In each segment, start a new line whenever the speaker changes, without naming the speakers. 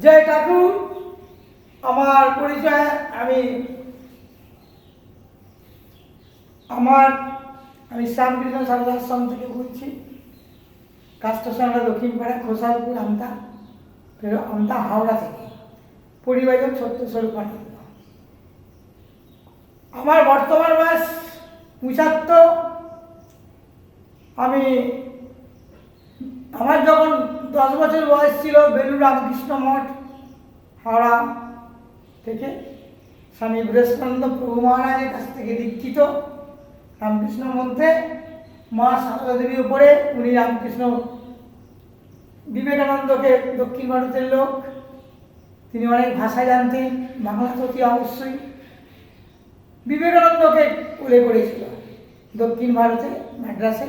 জয় ঠাকুর। আমার পরিচয় আমি শ্যামকৃষ্ণ সারদা আশ্রম থেকে বলছি। কাস্টসাংড়া দক্ষিণ পাড়া খোসালপুর আমতা হাওড়া থেকে। পরিবাজন সত্যস্বরূপ আনন্দ। আমার বর্তমান বয়স ৭৫। আমার যখন 10 বছর বয়স ছিল, বেলুড় রামকৃষ্ণ মঠ হাওড়া থেকে স্বামী বীরেশানন্দ প্রভু মহারাজের কাছ থেকে দীক্ষিত। রামকৃষ্ণ মন্ত্রে মা সারদা দেবীর উপরে উনি রামকৃষ্ণ বিবেকানন্দকে দক্ষিণ ভারতের লোক, তিনি অনেক ভাষা জানতেন, বাংলা তো অতি অবশ্যই। বিবেকানন্দকে কোলে করেছিল দক্ষিণ ভারতে ম্যাড্রাসে।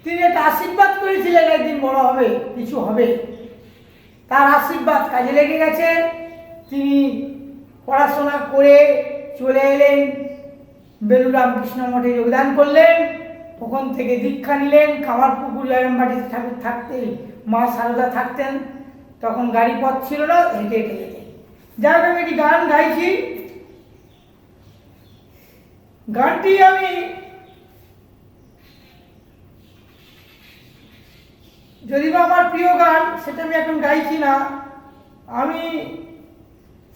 তিনি একটা আশীর্বাদ করেছিলেন একদিন বড় হবে, কিছু হবে। তার আশীর্বাদ কাজে লেগে গেছে। তিনি পড়াশোনা করে চলে এলেন, বেলুড় রামকৃষ্ণ মঠে যোগদান করলেন। ওখান থেকে দীক্ষা নিলেন। কামারপুকুর জয়রামবাটিতে ঠাকুর থাকতেন, মা সারদা থাকতেন। তখন গাড়ি পথ ছিল না, হেঁটে হেঁটে যেতেন। যাই হোক, আমি একটি গান গাইছি। গানটি আমি যদি বা আমার প্রিয় গান, সেটা আমি এখন গাইছি না। আমি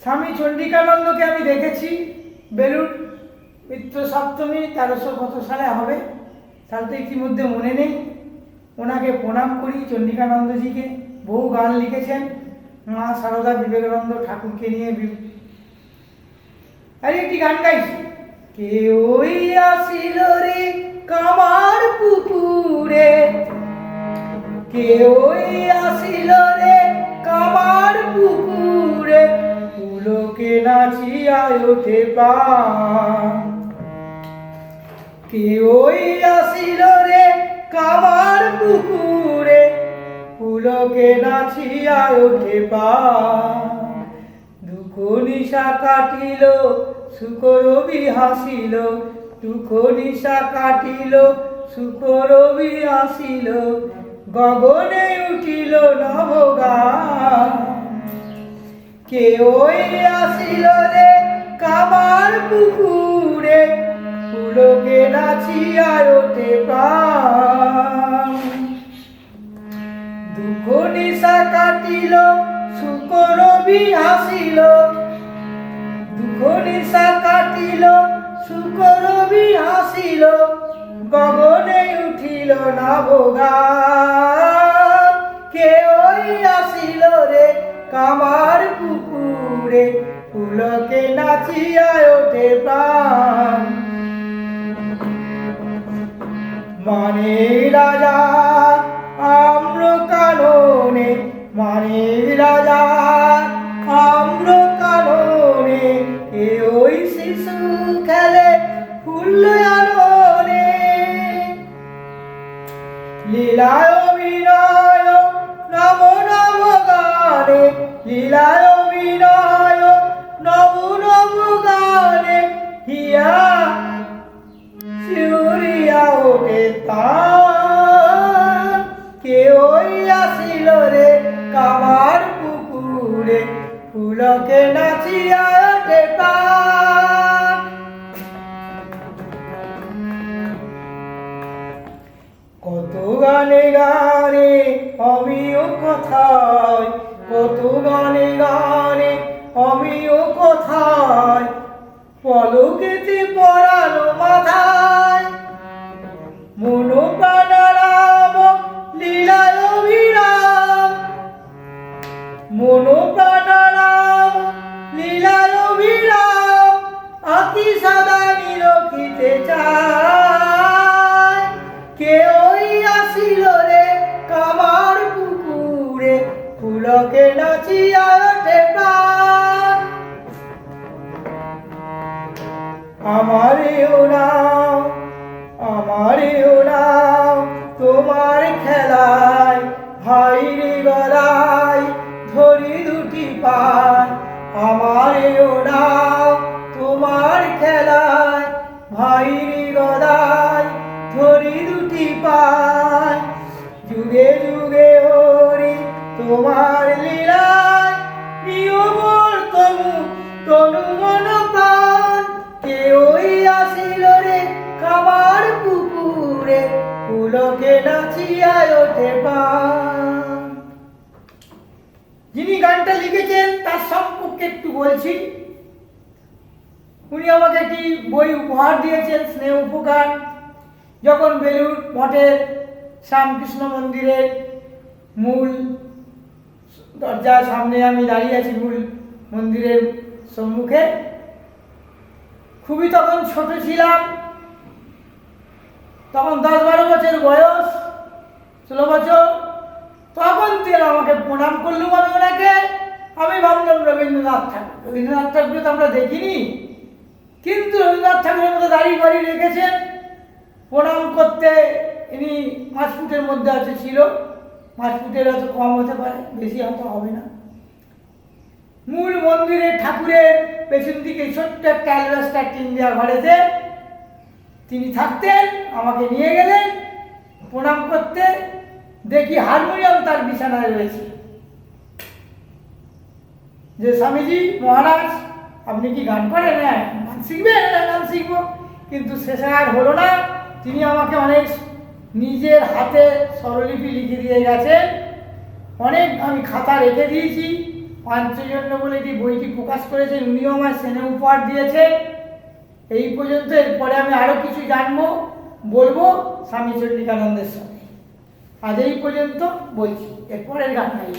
স্বামী চন্ডিকানন্দকে আমি দেখেছি বেলুড় মিত্র সপ্তমী 1300 কত সালে হবে, সালটা ইতিমধ্যে মনে নেই। ওনাকে প্রণাম করি, চন্ডিকানন্দজিকে। বহু গান লিখেছেন মা সারদা বিবেকানন্দ ঠাকুরকে নিয়ে। আর একটি গান গাইছি। কে ওই আসিল রে কামার পুকুরে, কে ওই আসিল রে কামার পুকুরে, পুলকে নাচিয়া ওঠে প্রাণ। কে ওই আসিল রে কামার পুকুরে, পুলকে নাচিয়া ওঠে প্রাণ। দুঃখ নিশা কাটিল সুখ রবি হাসিল, দুঃখ নিশা কাটিল সুখ রবি হাসিল, গগনে উঠিল নবগান। কে ওই আসিল রে কামার পুকুরে, পুলকে নাচিয়া ওঠে প্রাণ। দুঃখ নিশা কাটিল সুখ রবি হাসিল, দুঃখ নিশা কাটিল সুখ রবি হাসিল, গগনে উঠিল নবগান। কে ওই আসিল রে কামার পুকুরে, পুলকে নাচিয়া ওঠে প্রাণ। মানে রাজা আম্র কাননে, মানে রাজা আম্র কাননে, কে ওই শিশু খেলে ফুল আননে। লীলায় অভিনয় নব নব গানে, লীলায় অভিনয় নব নব গানে, হিয়া শিউরিয়া ওঠে তান। কে ওই আসিল রে কামার পুকুরে, পুলকে নাচিয়া ওঠে প্রাণ। কত গানে গানে আমিও কথায়, কত গানে গানে আমিও কথায়, পলকেতে পরানো মাথায়। মন প্রাণ রাম লীলায় অভিরাম, মন প্রাণ রাম লীলায় অভিরাম, আকি সদা নিরখিতে চায়। কে ওই আসিল রে কামার পুকুরে, পুলকে নাচিয়া ওঠে প্রাণ। আমারেও নাও, আমারেও নাও তোমার খেলায়, ভাইরে গলায় ধরি দুটি পায়। আমারেও নাও তোমার খেলায়, ভাইরে গলায় ধরি দুটি পায়। যুগে যুগে হরি উনি আমাকে একটি বই উপহার দিয়েছেন, স্নেহ উপকার। যখন বেলুড় মঠের শ্যামকৃষ্ণ মন্দিরের মূল দরজার সামনে আমি দাঁড়িয়ে আছি, মূল মন্দিরের সম্মুখে, খুবই তখন ছোট ছিলাম, তখন 10-12 বছর বয়স, 16 বছর। তখন তিনি আমাকে প্রণাম করলুম, আমি ওনাকে। আমি ভাবলাম রবীন্দ্রনাথ ঠাকুর। রবীন্দ্রনাথ ঠাকুর তো আমরা দেখিনি, কিন্তু রবীন্দ্রনাথ ঠাকুরের মতো দাঁড়িয়ে বাড়ি রেখেছেন। প্রণাম করতে ইনি 5 ফুটের মধ্যে আছে, ছিল 5 ফুটের, হয়তো কম হতে পারে, বেশি হয়তো হবে না। মূল মন্দিরের ঠাকুরের পেছন দিকে ছোট্ট একটা অ্যালবাস্টার টিন দেওয়া ঘরেতে তিনি থাকতেন। আমাকে নিয়ে গেলেন প্রণাম করতে। দেখি হারমোনিয়াম তার বিছানায় রয়েছে। যে স্বামীজি মহারাজ, আপনি কি গান করেন? হ্যাঁ। গান শিখবেন? গান শিখবো। কিন্তু শেষে আর হলো না। তিনি আমাকে অনেক নিজের হাতে স্বরলিপি লিখে দিয়ে গেছেন। অনেক আমি খাতা রেখে দিয়েছি। পাঞ্চজন্য বলে এটি বইটি প্রকাশ করেছেন, উনিও আমার স্নেহ উপহার দিয়েছেন। এই পর্যন্ত। এরপরে আমি আরও কিছু জানবো, বলবো স্বামী চন্ডিকানন্দের সাথে। আজ এই পর্যন্ত বলছি, এরপরের গান গাইব।